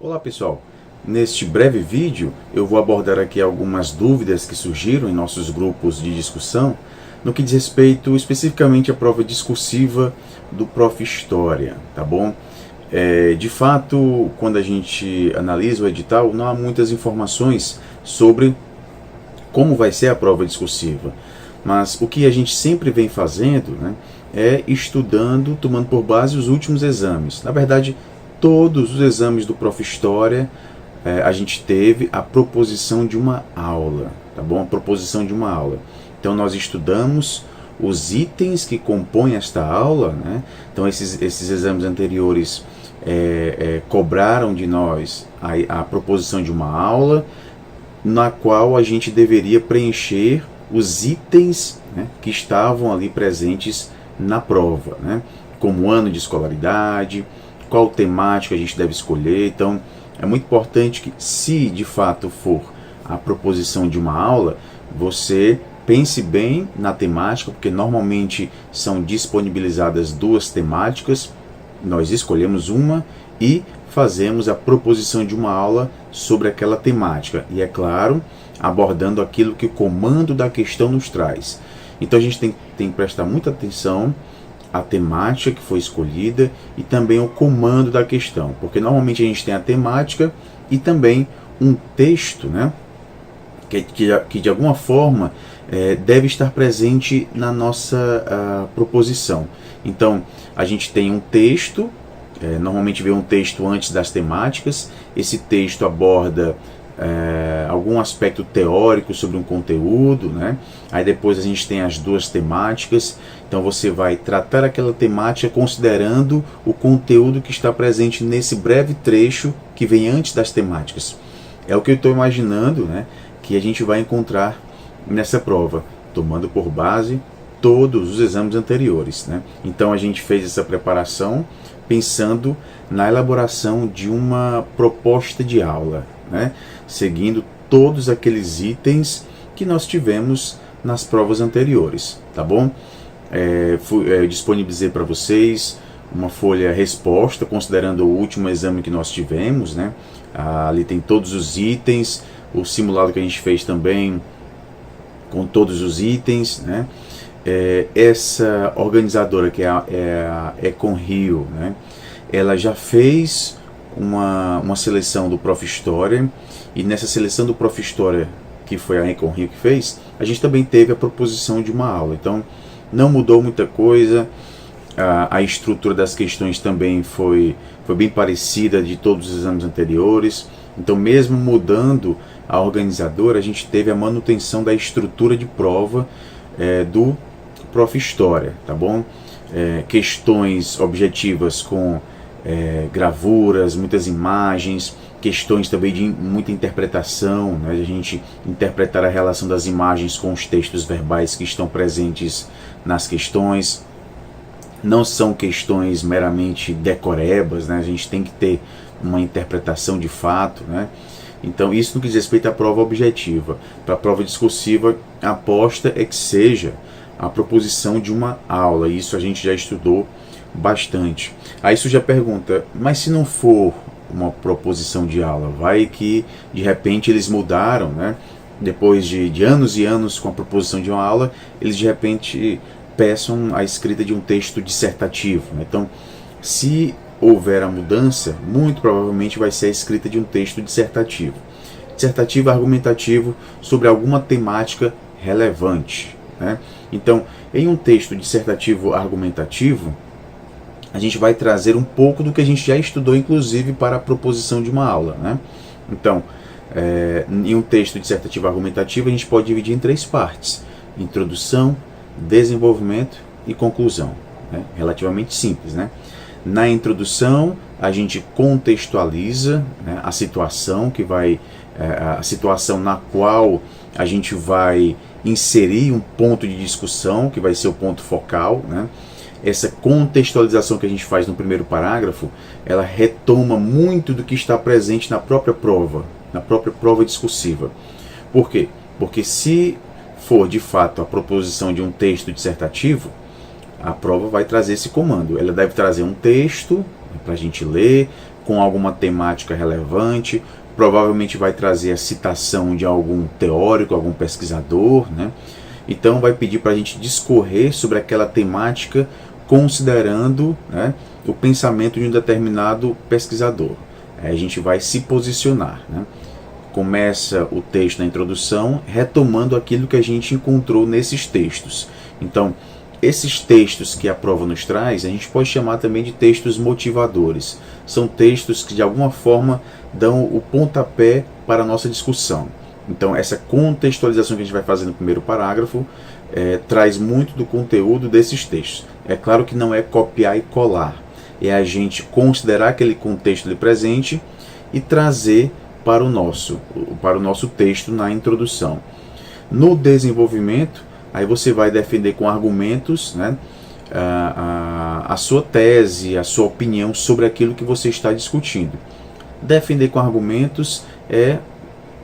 Olá pessoal, neste breve vídeo eu vou abordar aqui algumas dúvidas que surgiram em nossos grupos de discussão no que diz respeito especificamente à prova discursiva do Prof. História, tá bom? De fato, quando a gente analisa o edital, não há muitas informações sobre como vai ser a prova discursiva, mas o que a gente sempre vem fazendo, né, é estudando, tomando por base os últimos exames. Na verdade, todos os exames do Prof. História, a gente teve a proposição de uma aula, tá bom? A proposição de uma aula. Então nós estudamos os itens que compõem esta aula, né? Então esses exames anteriores cobraram de nós a proposição de uma aula, na qual a gente deveria preencher os itens, né, que estavam ali presentes na prova, né? Como ano de escolaridade, qual temática a gente deve escolher. Então é muito importante que, se de fato for a proposição de uma aula, você pense bem na temática, porque normalmente são disponibilizadas duas temáticas, nós escolhemos uma e fazemos a proposição de uma aula sobre aquela temática. E é claro, abordando aquilo que o comando da questão nos traz. Então a gente tem que prestar muita atenção a temática que foi escolhida e também o comando da questão, porque normalmente a gente tem a temática e também um texto, né, que de alguma forma deve estar presente na nossa proposição. Então a gente tem um texto, normalmente vem um texto antes das temáticas, esse texto aborda algum aspecto teórico sobre um conteúdo, né? Aí depois a gente tem as duas temáticas, então você vai tratar aquela temática considerando o conteúdo que está presente nesse breve trecho que vem antes das temáticas. É o que eu estou imaginando, né, que a gente vai encontrar nessa prova, tomando por base todos os exames anteriores, né? Então a gente fez essa preparação pensando na elaboração de uma proposta de aula, né, seguindo todos aqueles itens que nós tivemos nas provas anteriores, tá bom? Disponibilizei para vocês uma folha resposta, considerando o último exame que nós tivemos, né? Ali tem todos os itens, o simulado que a gente fez também com todos os itens, né? Essa organizadora, que é a Econ Rio, né, ela já fez uma seleção do Prof. História, e nessa seleção do Prof. História, que foi a Econ Rio que fez, a gente também teve a proposição de uma aula. Então não mudou muita coisa, a estrutura das questões também foi bem parecida de todos os exames anteriores. Então, mesmo mudando a organizadora, a gente teve a manutenção da estrutura de prova do Prof. História, tá bom? Questões objetivas com gravuras, muitas imagens, questões também de muita interpretação, né? A gente interpretar a relação das imagens com os textos verbais que estão presentes nas questões. Não são questões meramente decorebas, né? A gente tem que ter uma interpretação de fato, né? Então isso no que diz respeito à prova objetiva. Para a prova discursiva, a aposta é que seja a proposição de uma aula. Isso a gente já estudou bastante. Aí surge a pergunta, mas se não for uma proposição de aula, vai que de repente eles mudaram, né? Depois de anos e anos com a proposição de uma aula, eles de repente peçam a escrita de um texto dissertativo, né? Então, se houver a mudança, muito provavelmente vai ser a escrita de um texto dissertativo. Dissertativo argumentativo sobre alguma temática relevante, né? Então, em um texto dissertativo argumentativo, a gente vai trazer um pouco do que a gente já estudou, inclusive para a proposição de uma aula, né? Então, em um texto dissertativo argumentativo, a gente pode dividir em três partes: introdução, desenvolvimento e conclusão, né? Relativamente simples, né? Na introdução, a gente contextualiza, né, a situação a situação na qual a gente vai inserir um ponto de discussão, que vai ser o ponto focal, né? Essa contextualização que a gente faz no primeiro parágrafo, ela retoma muito do que está presente na própria prova discursiva. Por quê? Porque se for de fato a proposição de um texto dissertativo, a prova vai trazer esse comando. Ela deve trazer um texto para a gente ler, com alguma temática relevante, provavelmente vai trazer a citação de algum teórico, algum pesquisador, né? Então vai pedir para a gente discorrer sobre aquela temática considerando, né, o pensamento de um determinado pesquisador. Aí a gente vai se posicionar, né? Começa o texto na introdução retomando aquilo que a gente encontrou nesses textos. Então, esses textos que a prova nos traz, a gente pode chamar também de textos motivadores. São textos que de alguma forma dão o pontapé para a nossa discussão. Então, essa contextualização que a gente vai fazer no primeiro parágrafo traz muito do conteúdo desses textos. É claro que não é copiar e colar, é a gente considerar aquele contexto ali presente e trazer para o nosso texto na introdução. No desenvolvimento, aí você vai defender com argumentos, né, a sua tese, a sua opinião sobre aquilo que você está discutindo. Defender com argumentos é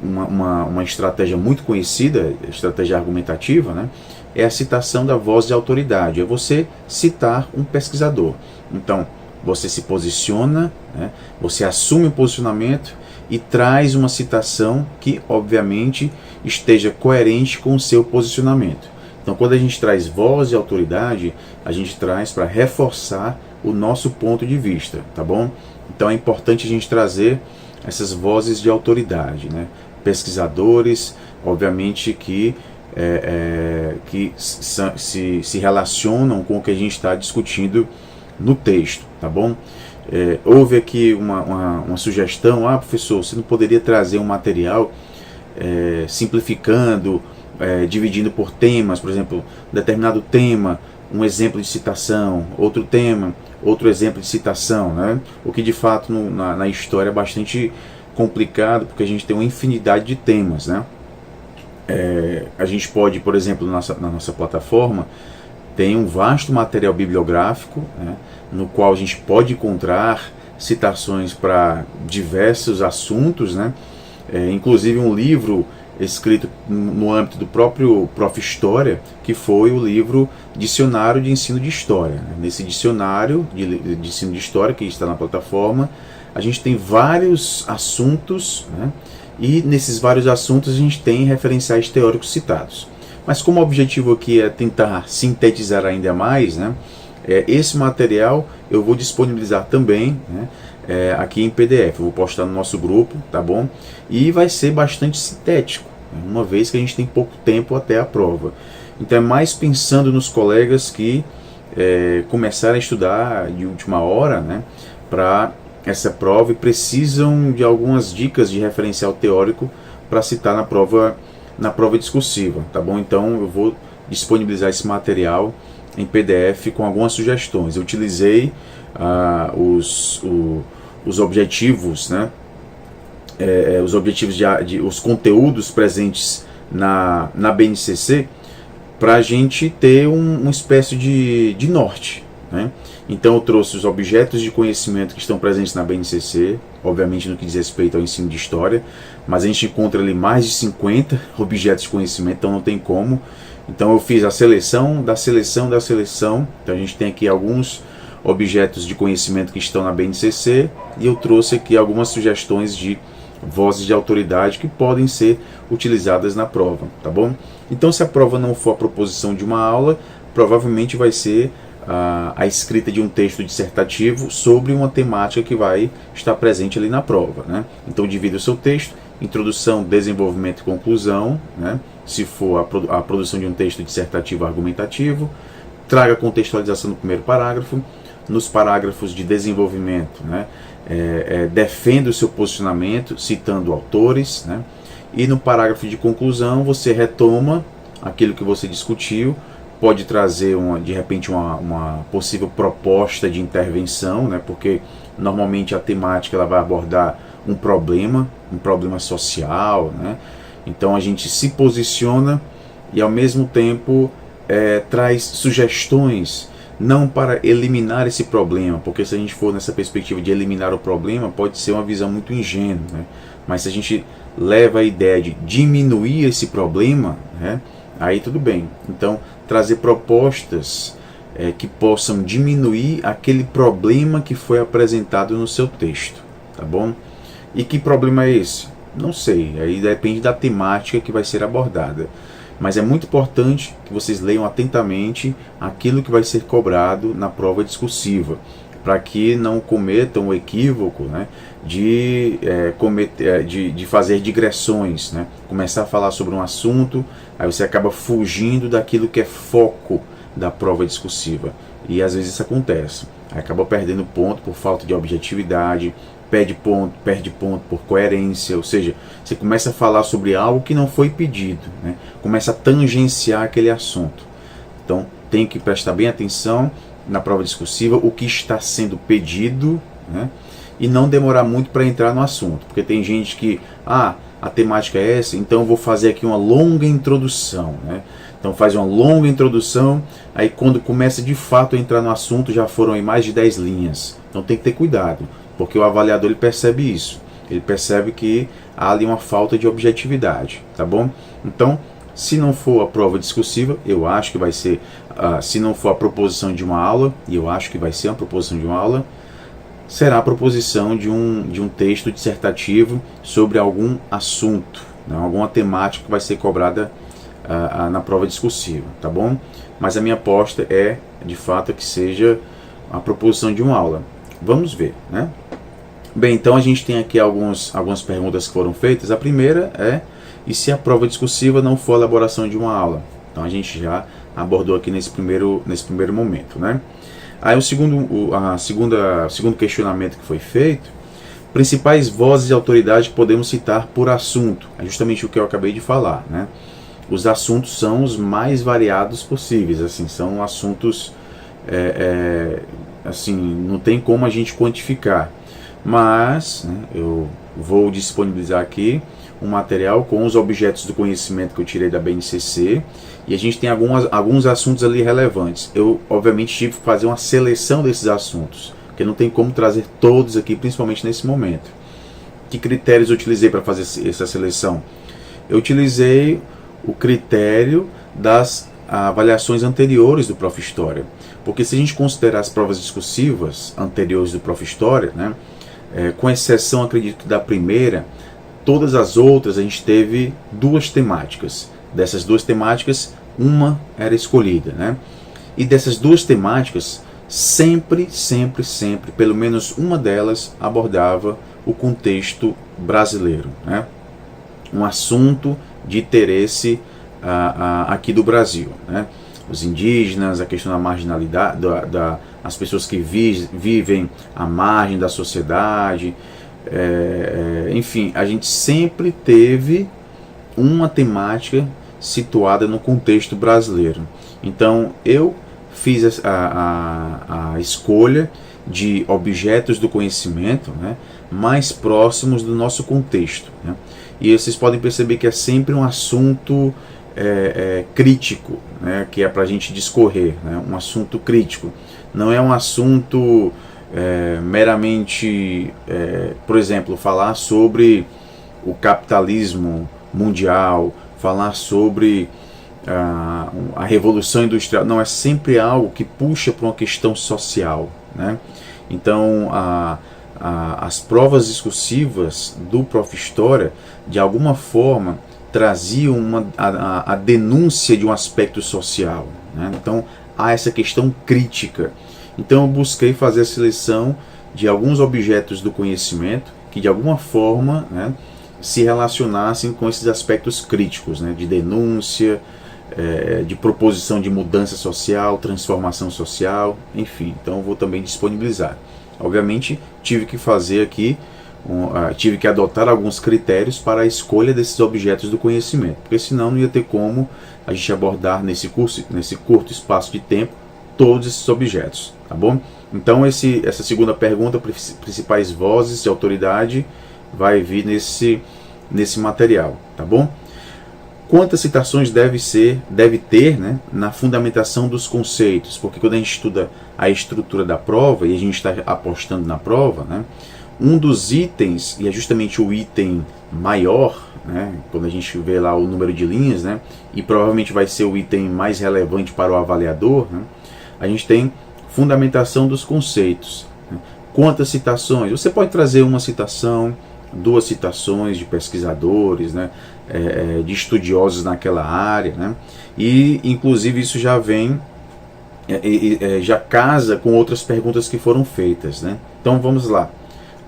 uma estratégia muito conhecida, estratégia argumentativa, né? É a citação da voz de autoridade, é você citar um pesquisador. Então, você se posiciona, né? Você assume um posicionamento e traz uma citação que, obviamente, esteja coerente com o seu posicionamento. Então, quando a gente traz voz de autoridade, a gente traz para reforçar o nosso ponto de vista, tá bom? Então, é importante a gente trazer essas vozes de autoridade, né? Pesquisadores, obviamente, que se relacionam com o que a gente está discutindo no texto, tá bom? Houve aqui uma sugestão, professor, você não poderia trazer um material simplificando, dividindo por temas, por exemplo, determinado tema, um exemplo de citação, outro tema, outro exemplo de citação, né? O que de fato na história é bastante complicado, porque a gente tem uma infinidade de temas, né? A gente pode, por exemplo, na nossa plataforma, tem um vasto material bibliográfico, né, no qual a gente pode encontrar citações para diversos assuntos, né? Inclusive um livro escrito no âmbito do próprio Prof. História, que foi o livro Dicionário de Ensino de História. Nesse dicionário de ensino de história que está na plataforma, a gente tem vários assuntos, né? E nesses vários assuntos a gente tem referenciais teóricos citados. Mas como o objetivo aqui é tentar sintetizar ainda mais, né, esse material eu vou disponibilizar também, né, aqui em PDF. Eu vou postar no nosso grupo, tá bom? E vai ser bastante sintético, né, uma vez que a gente tem pouco tempo até a prova. Então é mais pensando nos colegas que começaram a estudar de última hora, né, para essa prova e precisam de algumas dicas de referencial teórico para citar na prova discursiva, tá bom? Então eu vou disponibilizar esse material em PDF com algumas sugestões. Eu utilizei os objetivos, né? Os objetivos os conteúdos presentes na BNCC para a gente ter uma espécie de norte, né? Então eu trouxe os objetos de conhecimento que estão presentes na BNCC, obviamente no que diz respeito ao ensino de história, mas a gente encontra ali mais de 50 objetos de conhecimento, então não tem como. Então eu fiz a seleção da seleção da seleção, então a gente tem aqui alguns objetos de conhecimento que estão na BNCC e eu trouxe aqui algumas sugestões de vozes de autoridade que podem ser utilizadas na prova, tá bom? Então se a prova não for a proposição de uma aula, provavelmente vai ser a escrita de um texto dissertativo sobre uma temática que vai estar presente ali na prova, né? Então divida o seu texto, introdução, desenvolvimento e conclusão, né? Se for a produção de um texto dissertativo argumentativo, traga a contextualização no primeiro parágrafo. Nos parágrafos de desenvolvimento, né? Defenda o seu posicionamento citando autores, né? E no parágrafo de conclusão você retoma aquilo que você discutiu. Pode trazer de repente uma possível proposta de intervenção, né? Porque normalmente a temática ela vai abordar um problema social, né? Então a gente se posiciona e ao mesmo tempo traz sugestões, não para eliminar esse problema, porque se a gente for nessa perspectiva de eliminar o problema, pode ser uma visão muito ingênua, né? Mas se a gente leva a ideia de diminuir esse problema, né? Aí tudo bem. Então trazer propostas que possam diminuir aquele problema que foi apresentado no seu texto, tá bom? E que problema é esse? Não sei, aí depende da temática que vai ser abordada. Mas é muito importante que vocês leiam atentamente aquilo que vai ser cobrado na prova discursiva, para que não cometam o equívoco, né, de fazer digressões, né, começar a falar sobre um assunto, aí você acaba fugindo daquilo que é foco da prova discursiva. E às vezes isso acontece, aí acaba perdendo ponto por falta de objetividade, perde ponto por coerência, ou seja, você começa a falar sobre algo que não foi pedido, né, começa a tangenciar aquele assunto. Então tem que prestar bem atenção na prova discursiva o que está sendo pedido, né, e não demorar muito para entrar no assunto, porque tem gente que, a temática é essa, então eu vou fazer aqui uma longa introdução, né? Então faz uma longa introdução, aí quando começa de fato a entrar no assunto já foram aí mais de 10 linhas. Então tem que ter cuidado, porque o avaliador ele percebe isso, ele percebe que há ali uma falta de objetividade, tá bom? Então, se não for a prova discursiva, eu acho que vai ser, se não for a proposição de uma aula, e eu acho que vai ser uma proposição de uma aula, será a proposição de um texto dissertativo sobre algum assunto, né, alguma temática que vai ser cobrada na prova discursiva, tá bom? Mas a minha aposta é, de fato, que seja a proposição de uma aula. Vamos ver, né? Bem, então a gente tem aqui algumas perguntas que foram feitas. A primeira é, e se a prova discursiva não for a elaboração de uma aula? Então a gente já abordou aqui nesse primeiro momento, né? Aí o segundo questionamento que foi feito, principais vozes de autoridade que podemos citar por assunto, é justamente o que eu acabei de falar, né? Os assuntos são os mais variados possíveis, assim, são assuntos, assim, não tem como a gente quantificar, mas, né, eu vou disponibilizar aqui um material com os objetos do conhecimento que eu tirei da BNCC, e a gente tem alguns assuntos ali relevantes. Eu, obviamente, tive que fazer uma seleção desses assuntos, porque não tem como trazer todos aqui, principalmente nesse momento. Que critérios eu utilizei para fazer essa seleção? Eu utilizei o critério das avaliações anteriores do Prof. História, porque se a gente considerar as provas discursivas anteriores do Prof. História, né, com exceção, acredito, da primeira, todas as outras a gente teve duas temáticas. Dessas duas temáticas, uma era escolhida, né? E dessas duas temáticas, sempre, pelo menos uma delas abordava o contexto brasileiro, né? Um assunto de interesse aqui do Brasil, né? Os indígenas, a questão da marginalidade, as pessoas que vivem à margem da sociedade, enfim, a gente sempre teve uma temática situada no contexto brasileiro. Então eu fiz a escolha de objetos do conhecimento, né, mais próximos do nosso contexto, né? E vocês podem perceber que é sempre um assunto crítico, né, que é para a gente discorrer, né, um assunto crítico. Não é um assunto meramente, por exemplo, falar sobre o capitalismo mundial, falar sobre a revolução industrial. Não, é sempre algo que puxa para uma questão social, né? Então as provas discursivas do Prof. História, de alguma forma, traziam a denúncia de um aspecto social, né? Então há essa questão crítica. Então eu busquei fazer a seleção de alguns objetos do conhecimento que de alguma forma, né, se relacionassem com esses aspectos críticos, né, de denúncia, de proposição de mudança social, transformação social, enfim. Então eu vou também disponibilizar. Obviamente tive que fazer aqui, tive que adotar alguns critérios para a escolha desses objetos do conhecimento, porque senão não ia ter como a gente abordar nesse curto espaço de tempo todos esses objetos, tá bom? Então essa segunda pergunta, principais vozes de autoridade, vai vir nesse material, tá bom? Quantas citações deve ter, né, na fundamentação dos conceitos? Porque quando a gente estuda a estrutura da prova, e a gente está apostando na prova, né, um dos itens, e é justamente o item maior, né, quando a gente vê lá o número de linhas, né, e provavelmente vai ser o item mais relevante para o avaliador, né, a gente tem fundamentação dos conceitos. Quantas citações? Você pode trazer uma citação, duas citações de pesquisadores, né, de estudiosos naquela área, né, e inclusive isso já vem, já casa com outras perguntas que foram feitas, né. Então vamos lá.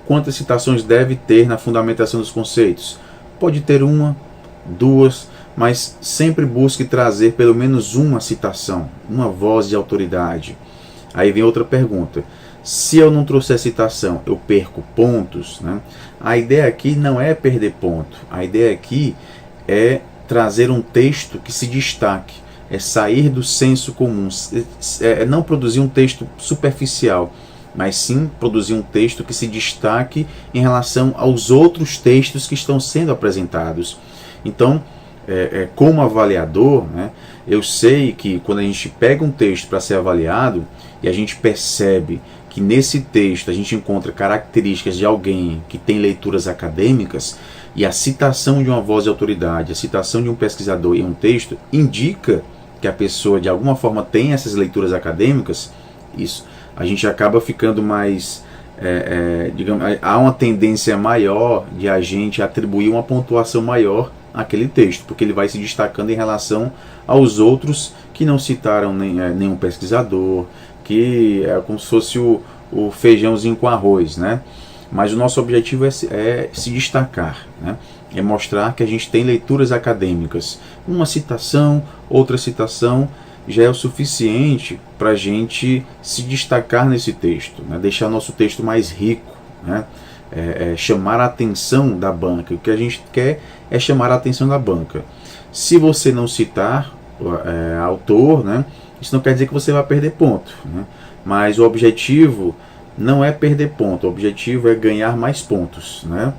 Quantas citações deve ter na fundamentação dos conceitos? Pode ter uma, duas, mas sempre busque trazer pelo menos uma citação, uma voz de autoridade. Aí vem outra pergunta. Se eu não trouxer citação, eu perco pontos, né? A ideia aqui não é perder ponto. A ideia aqui é trazer um texto que se destaque, é sair do senso comum, é não produzir um texto superficial, mas sim produzir um texto que se destaque em relação aos outros textos que estão sendo apresentados. Então, como avaliador, né, eu sei que quando a gente pega um texto para ser avaliado e a gente percebe que nesse texto a gente encontra características de alguém que tem leituras acadêmicas, e a citação de uma voz de autoridade, a citação de um pesquisador em um texto indica que a pessoa de alguma forma tem essas leituras acadêmicas, isso a gente acaba ficando mais, digamos, há uma tendência maior de a gente atribuir uma pontuação maior àquele texto, porque ele vai se destacando em relação aos outros que não citaram nenhum pesquisador, que é como se fosse o feijãozinho com arroz, né? Mas o nosso objetivo é se destacar, né? É mostrar que a gente tem leituras acadêmicas. Uma citação, outra citação, já é o suficiente para a gente se destacar nesse texto, né? Deixar nosso texto mais rico, né? Chamar a atenção da banca. O que a gente quer é chamar a atenção da banca. Se você não citar autor, né? Isso não quer dizer que você vai perder ponto, né? Mas o objetivo não é perder ponto, o objetivo é ganhar mais pontos, né?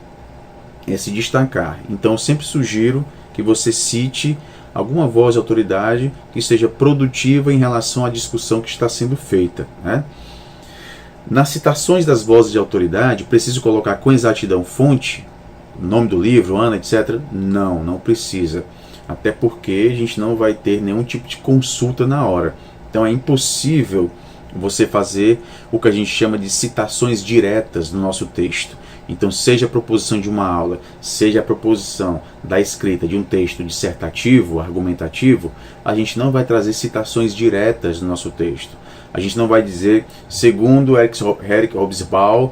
É se destacar. Então eu sempre sugiro que você cite alguma voz de autoridade que seja produtiva em relação à discussão que está sendo feita, né? Nas citações das vozes de autoridade, preciso colocar com exatidão fonte, nome do livro, ano, etc? Não, não precisa. Até porque a gente não vai ter nenhum tipo de consulta na hora. Então é impossível você fazer o que a gente chama de citações diretas no nosso texto. Então, seja a proposição de uma aula, seja a proposição da escrita de um texto dissertativo, argumentativo, a gente não vai trazer citações diretas no nosso texto. A gente não vai dizer, segundo Eric Hobsbawm,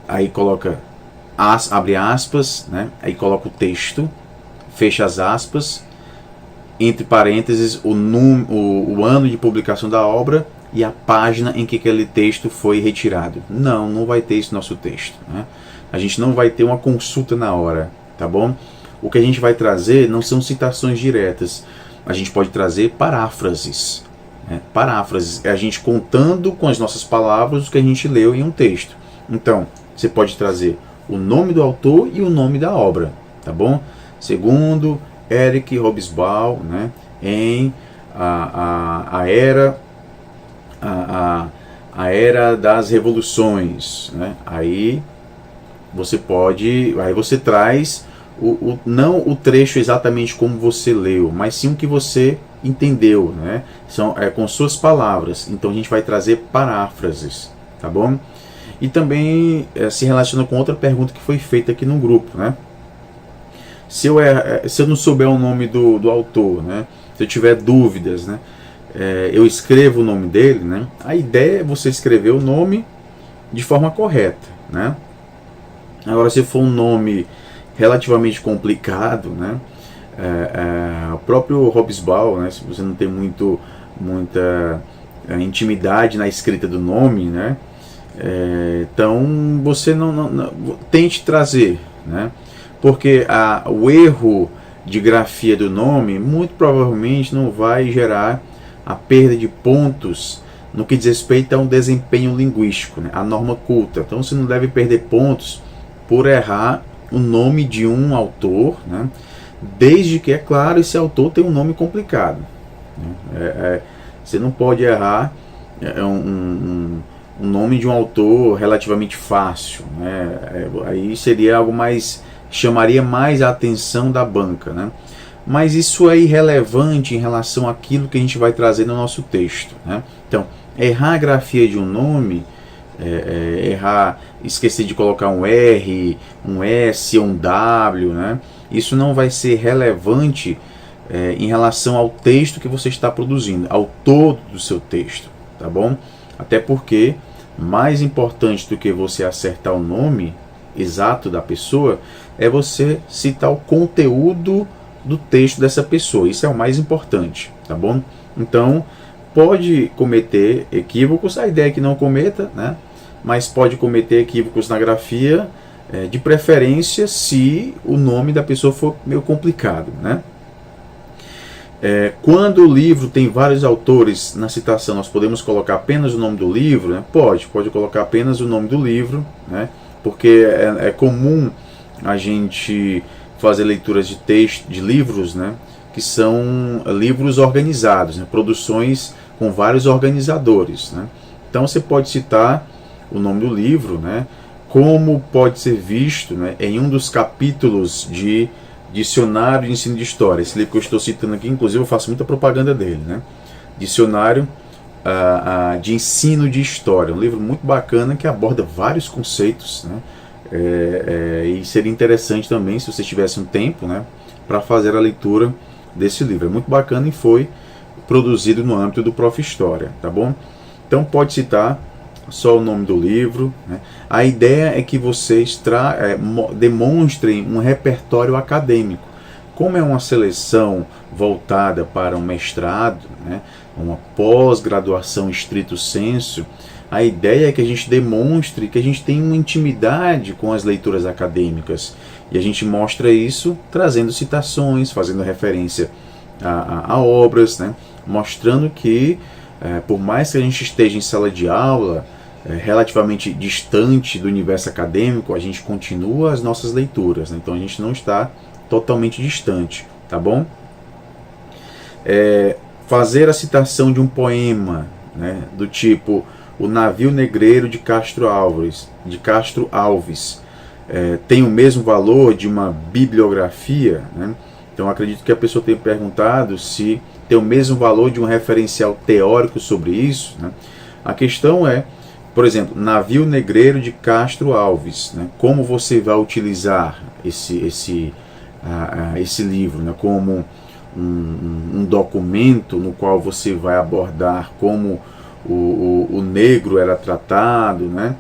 aí coloca, abre aspas, né? Aí coloca o texto, fecha as aspas, entre parênteses, o ano de publicação da obra e a página em que aquele texto foi retirado. Não, não vai ter isso no nosso texto, né? A gente não vai ter uma consulta na hora, tá bom? O que a gente vai trazer não são citações diretas. A gente pode trazer paráfrases, né? Paráfrases é a gente contando com as nossas palavras o que a gente leu em um texto. Então, você pode trazer o nome do autor e o nome da obra, tá bom? Segundo Eric Hobsbawm, né, em a era das revoluções, né? Aí você traz não o trecho exatamente como você leu, mas sim o que você entendeu, né? Com suas palavras. Então a gente vai trazer paráfrases, tá bom? E também se relaciona com outra pergunta que foi feita aqui no grupo, né? Se eu não souber o nome do autor, né? Se eu tiver dúvidas, né? Eu escrevo o nome dele, né? A ideia é você escrever o nome de forma correta, né? Agora, se for um nome relativamente complicado, né? O próprio Hobsbawm, né? Se você não tem muita intimidade na escrita do nome, né? Então você não tente trazer, né? Porque o erro de grafia do nome muito provavelmente não vai gerar a perda de pontos no que diz respeito a um desempenho linguístico, né? A norma culta. Então você não deve perder pontos por errar o nome de um autor, né? Desde que, é claro, esse autor tem um nome complicado, né? Você não pode errar um nome de um autor relativamente fácil, né? Aí seria algo mais, chamaria mais a atenção da banca, né? Mas isso é irrelevante em relação àquilo que a gente vai trazer no nosso texto, né? Então, errar a grafia de um nome errar, esquecer de colocar um R, um S ou um W, né? Isso não vai ser relevante em relação ao texto que você está produzindo, ao todo do seu texto, tá bom? Até porque, mais importante do que você acertar o nome exato da pessoa, é você citar o conteúdo do texto dessa pessoa. Isso é o mais importante, tá bom? Então, pode cometer equívocos, a ideia é que não cometa, né? Mas pode cometer equívocos na grafia, de preferência se o nome da pessoa for meio complicado, né? Quando o livro tem vários autores na citação, nós podemos colocar apenas o nome do livro, né? Pode colocar apenas o nome do livro, né? Porque é comum a gente fazer leituras de texto, de livros, né? Que são livros organizados, né? Produções com vários organizadores, né? Então você pode citar o nome do livro, né? Como pode ser visto, né, em um dos capítulos de Dicionário de Ensino de História. Esse livro que eu estou citando aqui, inclusive eu faço muita propaganda dele, né? Dicionário de Ensino de História. Um livro muito bacana que aborda vários conceitos, né? E seria interessante também, se você tivesse um tempo, né, para fazer a leitura desse livro. É muito bacana e foi produzido no âmbito do Prof. História, tá bom? Então pode citar só o nome do livro, né? A ideia é que vocês demonstrem um repertório acadêmico. Como é uma seleção voltada para um mestrado, né, uma pós-graduação estrito sensu, a ideia é que a gente demonstre que a gente tem uma intimidade com as leituras acadêmicas. E a gente mostra isso trazendo citações, fazendo referência a obras, né, mostrando que, por mais que a gente esteja em sala de aula, relativamente distante do universo acadêmico, a gente continua as nossas leituras, né? Então a gente não está totalmente distante, tá bom? Fazer a citação de um poema, né, do tipo O Navio Negreiro de Castro Alves, tem o mesmo valor de uma bibliografia, né? Então acredito que a pessoa tenha perguntado se tem o mesmo valor de um referencial teórico sobre isso, né? A questão é, por exemplo, Navio Negreiro de Castro Alves, né? Como você vai utilizar esse livro, né? Como um documento no qual você vai abordar como o negro era tratado, né?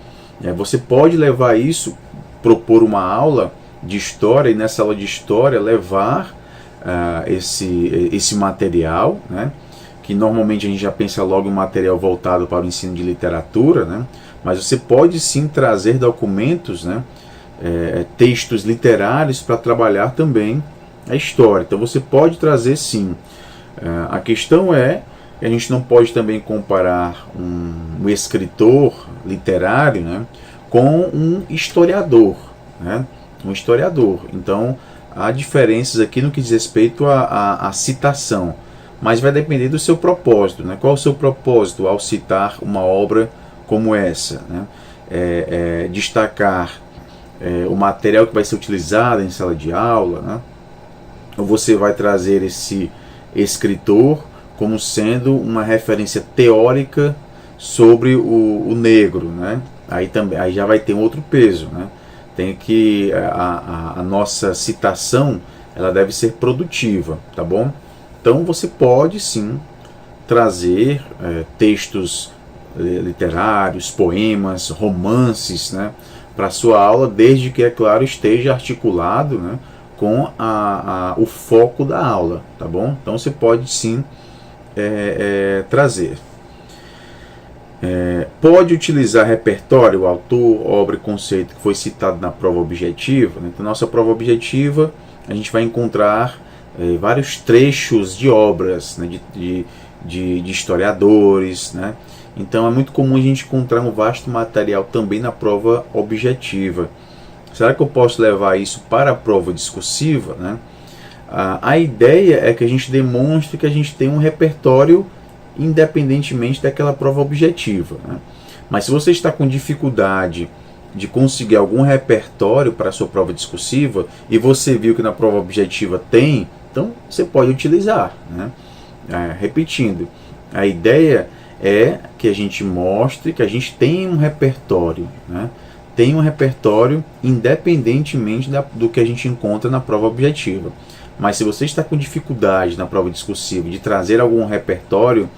Você pode levar isso, propor uma aula de história, e nessa aula de história levar esse material, né? Que normalmente a gente já pensa logo em um material voltado para o ensino de literatura, né? Mas você pode sim trazer documentos, né? Textos literários para trabalhar também a história. Então você pode trazer sim. A questão é que a gente não pode também comparar um escritor literário, né, com um historiador, né? Um historiador. Então há diferenças aqui no que diz respeito à citação, mas vai depender do seu propósito, né? Qual é o seu propósito ao citar uma obra como essa, né? Destacar o material que vai ser utilizado em sala de aula, né? Ou você vai trazer esse escritor como sendo uma referência teórica sobre o negro, né? Aí já vai ter um outro peso, né? Tem que a nossa citação, ela deve ser produtiva, tá bom? Então você pode sim trazer textos literários, poemas, romances, né, para a sua aula, desde que, é claro, esteja articulado, né, com o foco da aula, tá bom? Então você pode sim trazer. Pode utilizar repertório, autor, obra e conceito que foi citado na prova objetiva, né? Então, nossa prova objetiva, a gente vai encontrar vários trechos de obras, né, de historiadores, né? Então é muito comum a gente encontrar um vasto material também na prova objetiva. Será que eu posso levar isso para a prova discursiva, né? A ideia é que a gente demonstre que a gente tem um repertório independentemente daquela prova objetiva, né? Mas se você está com dificuldade de conseguir algum repertório para a sua prova discursiva e você viu que na prova objetiva tem, então você pode utilizar, né? Repetindo, a ideia é que a gente mostre que a gente tem um repertório, né? Tem um repertório independentemente do que a gente encontra na prova objetiva. Mas se você está com dificuldade na prova discursiva de trazer algum repertório,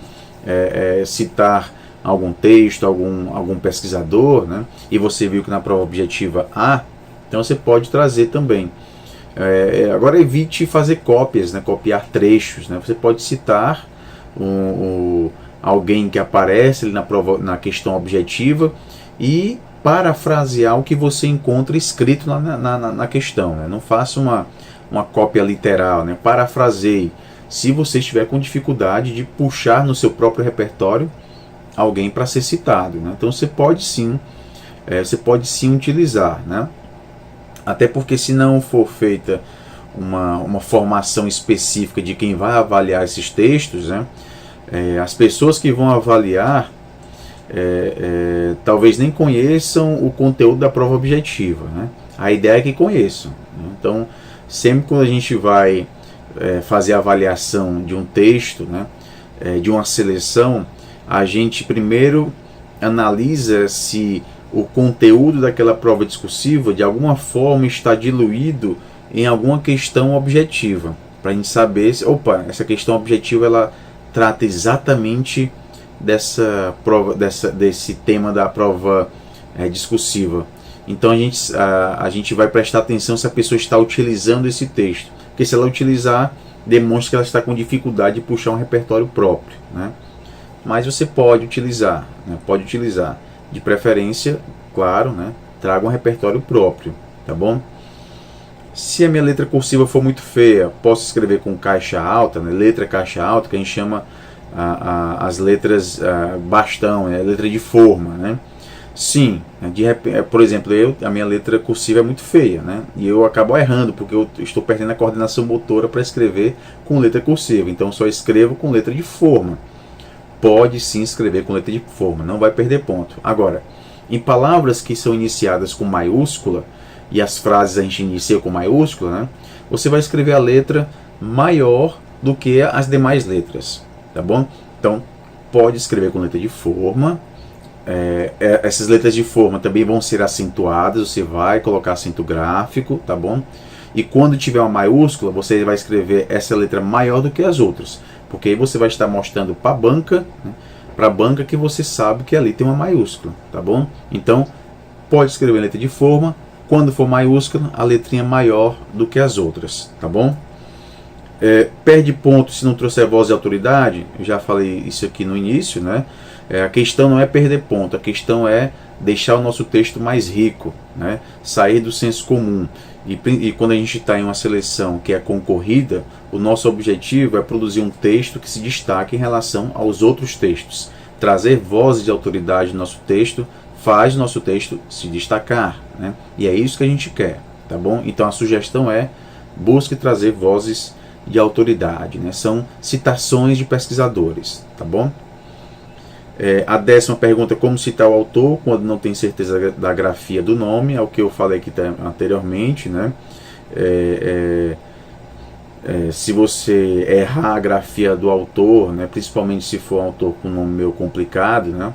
citar algum texto, algum pesquisador, né? E você viu que na prova objetiva há, então você pode trazer também. Agora evite fazer cópias, né? Copiar trechos, né? Você pode citar alguém que aparece ali na questão objetiva e parafrasear o que você encontra escrito na questão, né? Não faça uma cópia literal, né? Parafraseie. Se você estiver com dificuldade de puxar no seu próprio repertório alguém para ser citado, né? Então você pode sim utilizar, né? Até porque se não for feita uma formação específica de quem vai avaliar esses textos, né? As pessoas que vão avaliar talvez nem conheçam o conteúdo da prova objetiva, né? A ideia é que conheçam, né? Então, sempre quando a gente vai fazer a avaliação de um texto, né, de uma seleção, a gente primeiro analisa se o conteúdo daquela prova discursiva de alguma forma está diluído em alguma questão objetiva, para a gente saber se, essa questão objetiva ela trata exatamente desse tema da prova discursiva. Então a gente vai prestar atenção se a pessoa está utilizando esse texto, porque se ela utilizar, demonstra que ela está com dificuldade de puxar um repertório próprio, né? Mas você pode utilizar, né? Pode utilizar, de preferência, claro, né? Traga um repertório próprio, tá bom? Se a minha letra cursiva for muito feia, posso escrever com caixa alta, né? Letra caixa alta, que a gente chama as letras bastão, né? Letra de forma, né? Sim, por exemplo, a minha letra cursiva é muito feia, né? E eu acabo errando, porque eu estou perdendo a coordenação motora para escrever com letra cursiva. Então só escrevo com letra de forma. Pode sim escrever com letra de forma, não vai perder ponto. Agora, em palavras que são iniciadas com maiúscula, e as frases a gente inicia com maiúscula, né? Você vai escrever a letra maior do que as demais letras, tá bom? Então, pode escrever com letra de forma. Essas letras de forma também vão ser acentuadas, você vai colocar acento gráfico, tá bom? E quando tiver uma maiúscula, você vai escrever essa letra maior do que as outras, porque aí você vai estar mostrando para a banca, né, que você sabe que ali tem uma maiúscula, tá bom? Então, pode escrever letra de forma, quando for maiúscula, a letrinha maior do que as outras, tá bom? Perde ponto se não trouxer voz de autoridade, eu já falei isso aqui no início, né? A questão não é perder ponto, a questão é deixar o nosso texto mais rico, né? Sair do senso comum. E quando a gente está em uma seleção que é concorrida, o nosso objetivo é produzir um texto que se destaque em relação aos outros textos. Trazer vozes de autoridade no nosso texto faz o nosso texto se destacar, né? E é isso que a gente quer, tá bom? Então a sugestão é: busque trazer vozes de autoridade, né? São citações de pesquisadores, tá bom? A 10ª pergunta: como citar o autor quando não tem certeza da grafia do nome? É o que eu falei aqui anteriormente, né? Se você errar a grafia do autor, né, principalmente se for um autor com um nome meio complicado, né,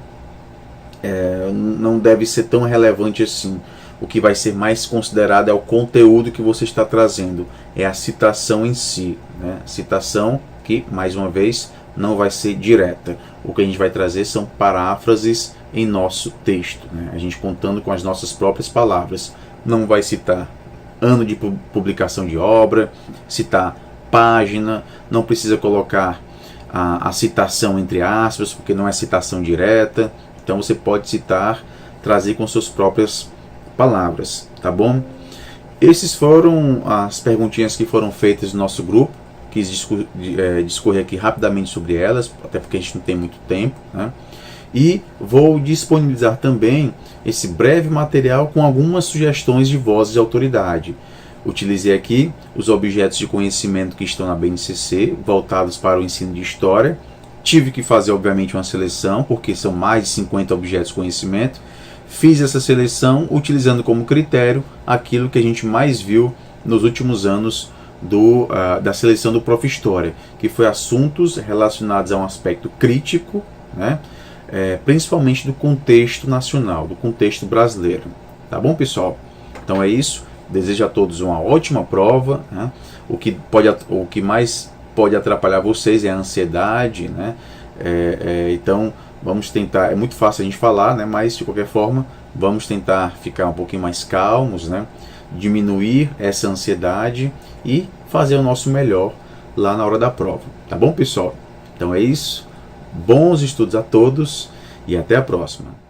não deve ser tão relevante assim. O que vai ser mais considerado é o conteúdo que você está trazendo, é a citação em si, né? Citação que, mais uma vez, não vai ser direta. O que a gente vai trazer são paráfrases em nosso texto, né? A gente contando com as nossas próprias palavras. Não vai citar ano de publicação de obra, citar página, não precisa colocar a citação entre aspas, porque não é citação direta. Então você pode citar, trazer com suas próprias palavras, tá bom? Esses foram as perguntinhas que foram feitas no nosso grupo. Quis discorrer aqui rapidamente sobre elas, até porque a gente não tem muito tempo, né? E vou disponibilizar também esse breve material com algumas sugestões de vozes de autoridade. Utilizei aqui os objetos de conhecimento que estão na BNCC, voltados para o ensino de história. Tive que fazer, obviamente, uma seleção, porque são mais de 50 objetos de conhecimento. Fiz essa seleção utilizando como critério aquilo que a gente mais viu nos últimos anos da seleção do Prof. História, que foi assuntos relacionados a um aspecto crítico, né? Principalmente do contexto nacional, do contexto brasileiro. Tá bom, pessoal? Então é isso. Desejo a todos uma ótima prova, né? O que mais pode atrapalhar vocês é a ansiedade, né? Então vamos tentar, é muito fácil a gente falar, né? Mas de qualquer forma vamos tentar ficar um pouquinho mais calmos, né? Diminuir essa ansiedade e fazer o nosso melhor lá na hora da prova. Tá bom, pessoal? Então é isso. Bons estudos a todos e até a próxima.